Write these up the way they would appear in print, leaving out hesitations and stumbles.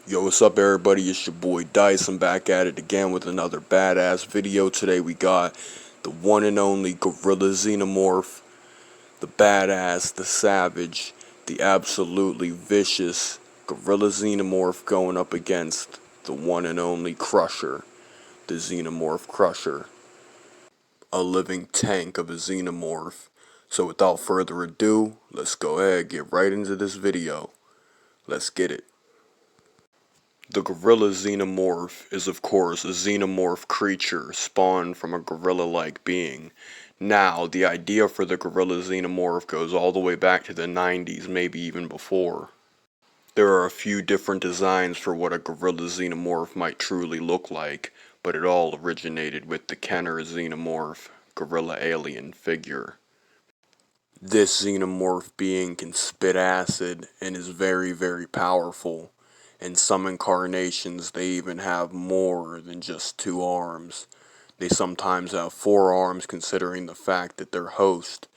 Yo, what's up everybody, it's your boy Dice. I'm back at it again with another badass video. Today we got the one and only Gorilla Xenomorph, the badass, the savage, the absolutely vicious Gorilla Xenomorph going up against the one and only Crusher, the Xenomorph Crusher. A living tank of a Xenomorph. So without further ado, let's go ahead and get right into this video. Let's get it. The gorilla xenomorph is of course a xenomorph creature spawned from a gorilla-like being. Now, the idea for the gorilla xenomorph goes all the way back to the 90s, maybe even before. There are a few different designs for what a gorilla xenomorph might truly look like, but it all originated with the Kenner xenomorph, gorilla alien figure. This xenomorph being can spit acid and is very, very powerful. In some incarnations, they even have more than just 2 arms. They sometimes have 4 arms, considering the fact that their host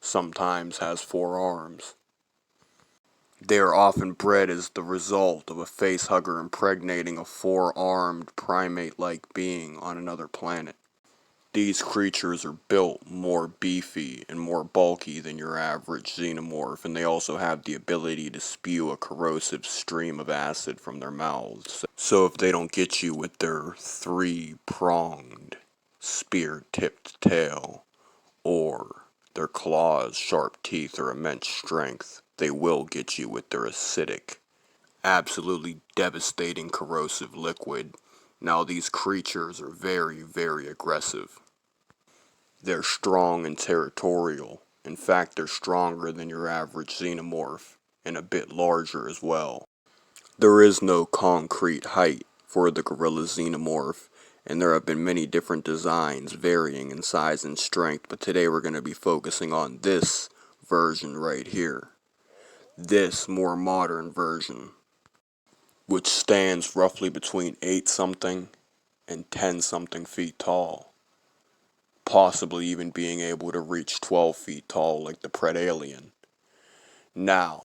sometimes has 4 arms. They are often bred as the result of a facehugger impregnating a 4-armed primate-like being on another planet. These creatures are built more beefy and more bulky than your average xenomorph, and they also have the ability to spew a corrosive stream of acid from their mouths. So if they don't get you with their 3-pronged, spear-tipped tail, or their claws, sharp teeth, or immense strength, they will get you with their acidic, absolutely devastating corrosive liquid. Now these creatures are very, very aggressive. They're strong and territorial. In fact, they're stronger than your average xenomorph, and a bit larger as well. There is no concrete height for the gorilla xenomorph, and there have been many different designs varying in size and strength, but today we're going to be focusing on this version right here. This more modern version, which stands roughly between 8 something and 10 something feet tall, possibly even being able to reach 12 feet tall like the Predalien. Now,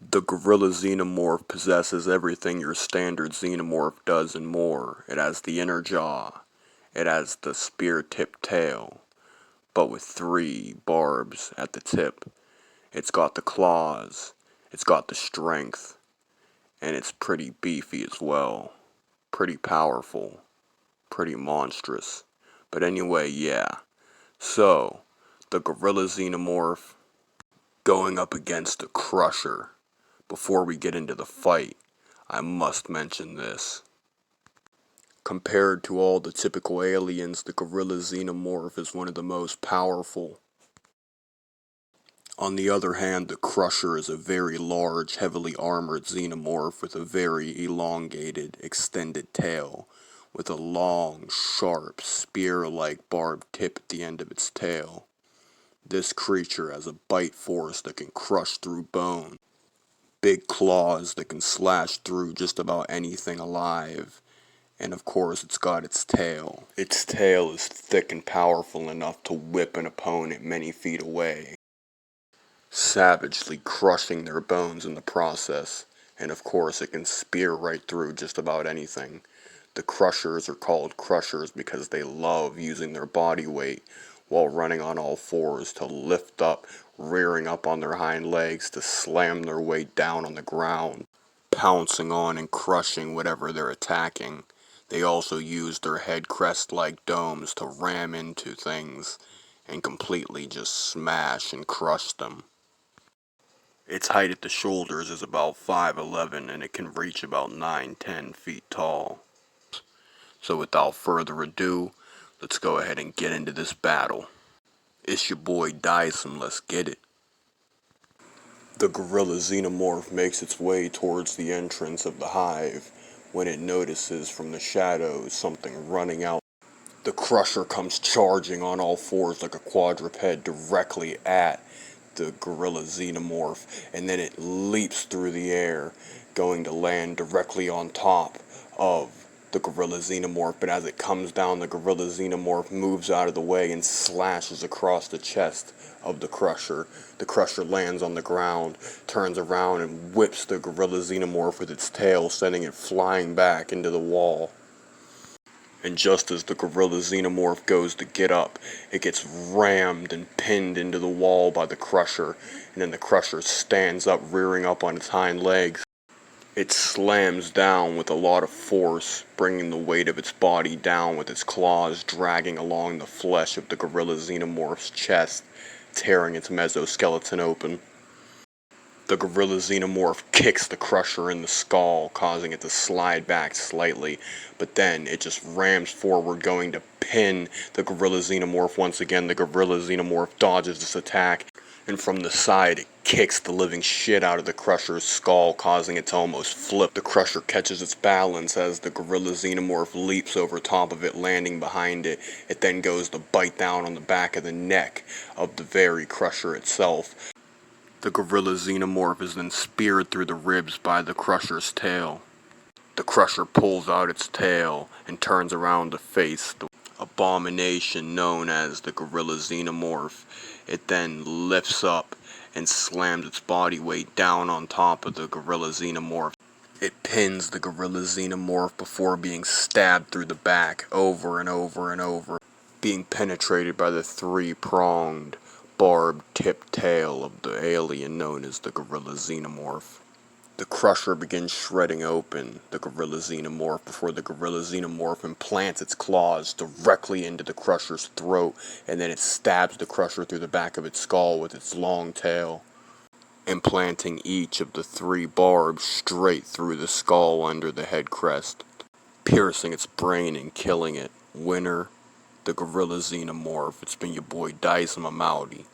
the gorilla xenomorph possesses everything your standard xenomorph does and more. It has the inner jaw, it has the spear-tipped tail, but with 3 barbs at the tip. It's got the claws, it's got the strength, and it's pretty beefy as well. Pretty powerful, pretty monstrous. But anyway, yeah. So, the gorilla xenomorph going up against the Crusher. Before we get into the fight, I must mention this. Compared to all the typical aliens, the gorilla xenomorph is one of the most powerful. On the other hand, the Crusher is a very large, heavily armored xenomorph with a very elongated, extended tail, with a long, sharp, spear-like barbed tip at the end of its tail. This creature has a bite force that can crush through bone, big claws that can slash through just about anything alive, and of course it's got its tail. Its tail is thick and powerful enough to whip an opponent many feet away, savagely crushing their bones in the process, and of course it can spear right through just about anything. The Crushers are called Crushers because they love using their body weight while running on all fours to lift up, rearing up on their hind legs to slam their weight down on the ground, pouncing on and crushing whatever they're attacking. They also use their head crest-like domes to ram into things and completely just smash and crush them. Its height at the shoulders is about 5'11", and it can reach about 9-10 feet tall. So without further ado, let's go ahead and get into this battle. It's your boy Dicem, let's get it. The gorilla xenomorph makes its way towards the entrance of the hive when it notices from the shadows something running out. The Crusher comes charging on all fours like a quadruped directly at the gorilla xenomorph, and then it leaps through the air, going to land directly on top of the Gorilla Xenomorph, but as it comes down, the Gorilla Xenomorph moves out of the way and slashes across the chest of the Crusher. The Crusher lands on the ground, turns around, and whips the Gorilla Xenomorph with its tail, sending it flying back into the wall. And just as the Gorilla Xenomorph goes to get up, it gets rammed and pinned into the wall by the Crusher, and then the Crusher stands up, rearing up on its hind legs. It slams down with a lot of force, bringing the weight of its body down with its claws dragging along the flesh of the Gorilla Xenomorph's chest, tearing its mesoskeleton open. The Gorilla Xenomorph kicks the Crusher in the skull, causing it to slide back slightly, but then it just rams forward, going to pin the Gorilla Xenomorph once again. The Gorilla Xenomorph dodges this attack, and from the side it kicks the living shit out of the Crusher's skull, causing it to almost flip. The Crusher catches its balance as the Gorilla Xenomorph leaps over top of it, landing behind it. It then goes to bite down on the back of the neck of the very Crusher itself. The Gorilla Xenomorph is then speared through the ribs by the Crusher's tail. The Crusher pulls out its tail and turns around to face the abomination known as the Gorilla Xenomorph. It then lifts up and slams its body weight down on top of the Gorilla Xenomorph. It pins the Gorilla Xenomorph before being stabbed through the back over and over and over, being penetrated by the three-pronged, barbed-tipped tail of the alien known as the Gorilla Xenomorph. The Crusher begins shredding open the Gorilla Xenomorph before the Gorilla Xenomorph implants its claws directly into the Crusher's throat, and then it stabs the Crusher through the back of its skull with its long tail, implanting each of the three barbs straight through the skull under the head crest, piercing its brain and killing it. Winner, the Gorilla Xenomorph. It's been your boy Dicem. I'm outie.